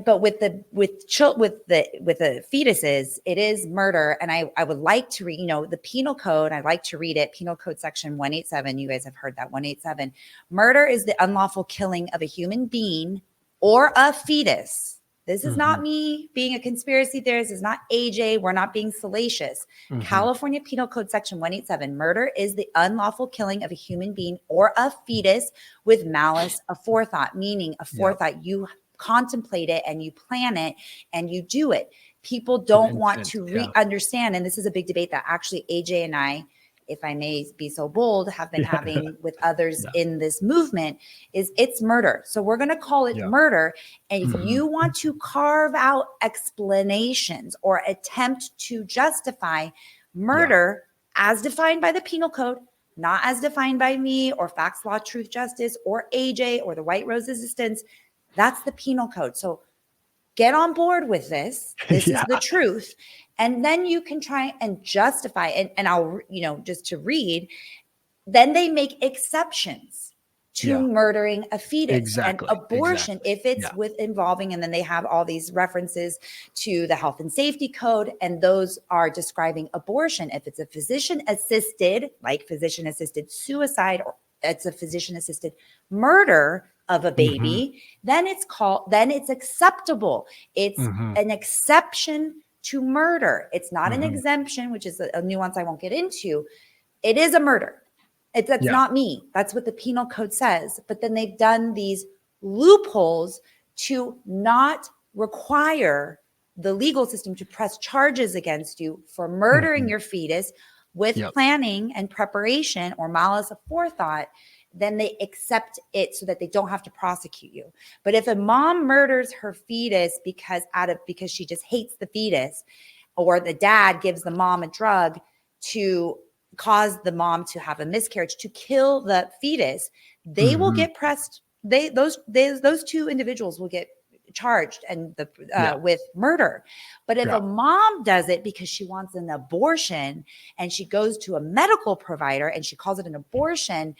But with the fetuses, it is murder. And I would like to read, the penal code. I like to read it. Penal code section 187. You guys have heard that 187. Murder is the unlawful killing of a human being or a fetus. This is not me being a conspiracy theorist. It's not AJ. We're not being salacious. California Penal Code section 187. Murder is the unlawful killing of a human being or a fetus with malice aforethought, meaning aforethought. You contemplate it and you plan it and you do it. People don't want to understand. And this is a big debate that actually AJ and I, if I may be so bold, have been having with others in this movement, is it's murder. So we're going to call it murder. And if you want to carve out explanations or attempt to justify murder as defined by the penal code, not as defined by me or Facts, Law, Truth, Justice or AJ or the White Rose Resistance, that's the penal code. So get on board with this. This is the truth. And then you can try and justify and I'll, just to read, then they make exceptions to murdering a fetus and abortion if it's with involving, and then they have all these references to the health and safety code. And those are describing abortion. If it's a physician assisted, like physician assisted suicide, or it's a physician assisted murder of a baby, then it's acceptable. It's an exception to murder. It's not an exemption, which is a nuance I won't get into. It is a murder. That's not me. That's what the penal code says. But then they've done these loopholes to not require the legal system to press charges against you for murdering your fetus with planning and preparation or malice aforethought. Then they accept it so that they don't have to prosecute you. But if a mom murders her fetus because she just hates the fetus, or the dad gives the mom a drug to cause the mom to have a miscarriage, to kill the fetus, they will get pressed. Those two individuals will get charged and with murder. But if a mom does it because she wants an abortion and she goes to a medical provider and she calls it an abortion,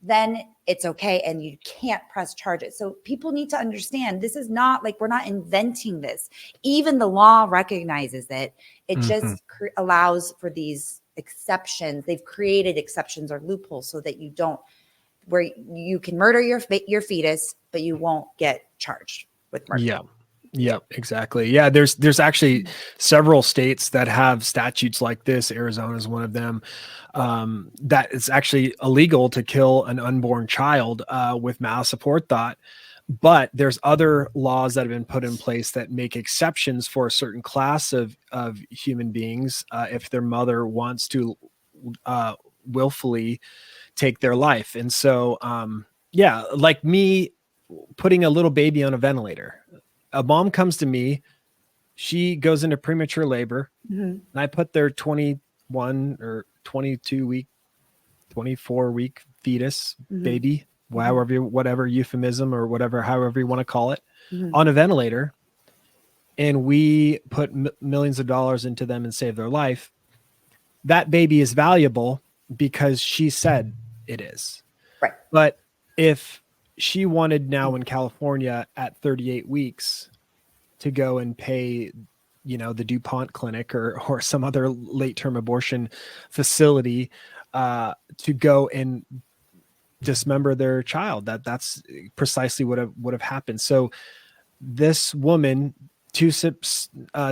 then it's okay and you can't press charges. So people need to understand, this is not like we're not inventing this. Even the law recognizes it. It just allows for these exceptions. They've created exceptions or loopholes so that where you can murder your fetus, but you won't get charged with murder. Yeah, exactly. Yeah, there's actually several states that have statutes like this. Arizona is one of them. That it's actually illegal to kill an unborn child with malice aforethought. But there's other laws that have been put in place that make exceptions for a certain class of human beings if their mother wants to willfully take their life. And so, like me putting a little baby on a ventilator. A mom comes to me, she goes into premature labor, and I put their 21 or 22 week, 24 week fetus baby, whatever euphemism or however you want to call it, on a ventilator. And we put millions of dollars into them and save their life. That baby is valuable because she said it is. Right. But if she wanted now in California at 38 weeks to go and pay, the DuPont clinic or some other late-term abortion facility to go and dismember their child, that's precisely what would have happened. So this woman, two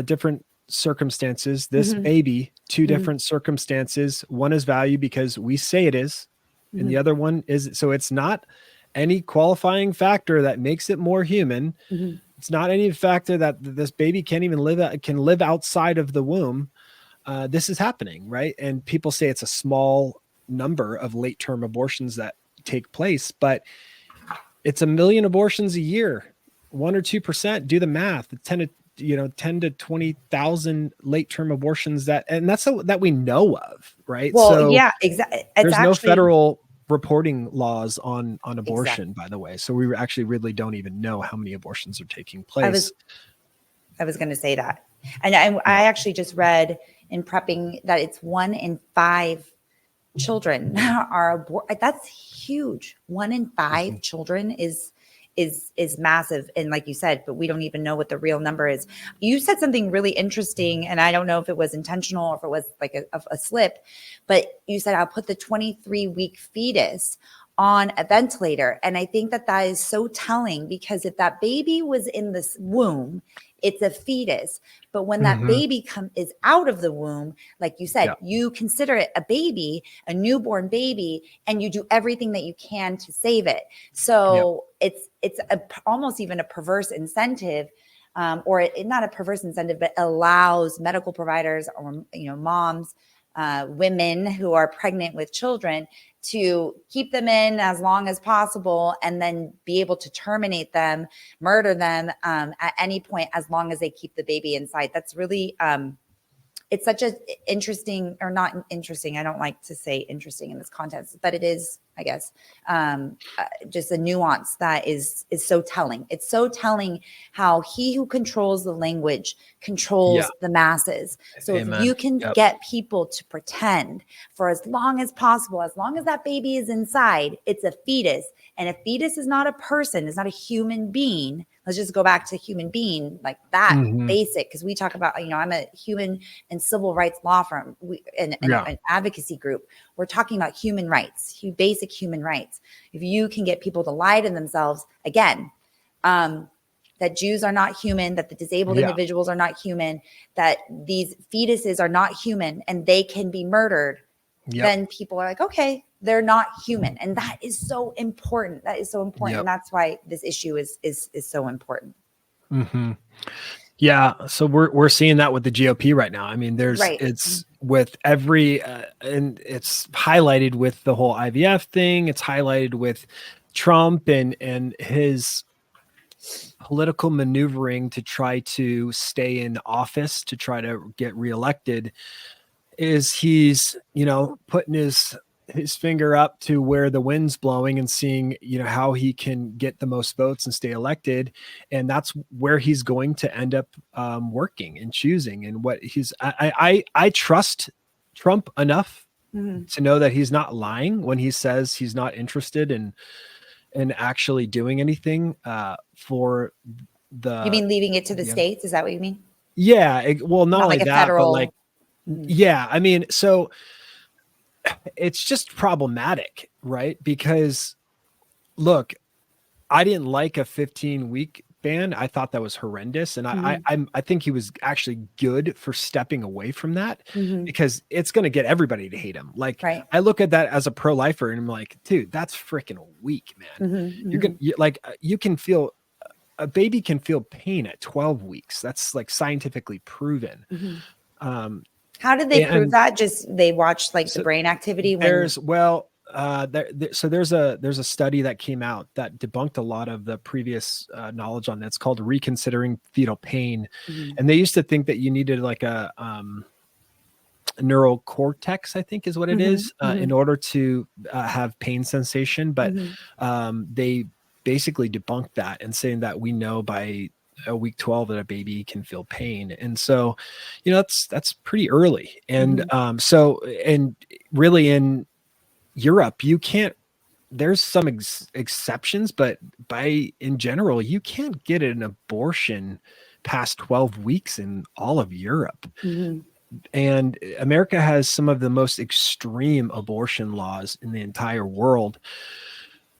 different circumstances, this baby, two different circumstances. One is value because we say it is, and the other one is, so it's not any qualifying factor that makes it more human. It's not any factor that this baby can't even live outside of the womb. This is happening, right? And people say it's a small number of late-term abortions that take place, but it's 1 million abortions a year, 1 or 2%. Do the math. 10 to 20,000 late-term abortions and that's that we know of, right? Well, so exactly. There's no federal reporting laws on abortion, by the way. So we actually really don't even know how many abortions are taking place. I was going to say that. And I actually just read in prepping that it's 1 in 5 children are aborted. That's huge. 1 in 5 children is is massive. And like you said, but we don't even know what the real number is. You said something really interesting, and I don't know if it was intentional or if it was like a slip, but you said, I'll put the 23-week fetus on a ventilator. And I think that that is so telling, because if that baby was in this womb, it's a fetus. But when that baby is out of the womb, like you said, you consider it a baby, a newborn baby, and you do everything that you can to save it. So it's almost even a perverse incentive, or not a perverse incentive, but allows medical providers or moms, women who are pregnant with children, to keep them in as long as possible and then be able to terminate them, murder them at any point, as long as they keep the baby inside. That's really, it's such a interesting, or not interesting, I don't like to say interesting in this context, but it is, I guess, just a nuance that is so telling. It's so telling how he who controls the language controls the masses. So if you can get people to pretend for as long as possible, as long as that baby is inside, it's a fetus. And a fetus is not a person, it's not a human being. Let's just go back to human being, like that basic, because we talk about, I'm a human and civil rights law firm, an advocacy group. We're talking about human rights, basic human rights. If you can get people to lie to themselves, again, that Jews are not human, that the disabled individuals are not human, that these fetuses are not human and they can be murdered, then people are like, okay, they're not human. And that is so important. That is so important. And that's why this issue is so important. Yeah. So we're seeing that with the GOP right now. I mean, it's with every, and it's highlighted with the whole IVF thing. It's highlighted with Trump and his political maneuvering to try to stay in office, to try to get reelected, is he's, putting his finger up to where the wind's blowing and seeing, how he can get the most votes and stay elected. And that's where he's going to end up working and choosing. And what I trust Trump enough to know that he's not lying when he says he's not interested in actually doing anything for the. You mean leaving it to the states? Is that what you mean? Yeah. Well, not only like a that, federal. but like, I mean, so it's just problematic, right? Because look, I didn't like a 15-week ban. I thought that was horrendous. And I think he was actually good for stepping away from that, because it's going to get everybody to hate him. Like, I look at that as a pro-lifer and I'm like, dude, that's freaking weak, man. You can feel, a baby can feel pain at 12 weeks. That's like scientifically proven. How did they prove that? Just they watched the brain activity. There's a study that came out that debunked a lot of the previous knowledge on that. It's called Reconsidering Fetal Pain, and they used to think that you needed like a neural cortex, I think is what it is, in order to have pain sensation. But they basically debunked that and saying that we know by a week 12 that a baby can feel pain. And so, that's pretty early. And and really in Europe, you can't, there's some exceptions, but in general, you can't get an abortion past 12 weeks in all of Europe. And America has some of the most extreme abortion laws in the entire world.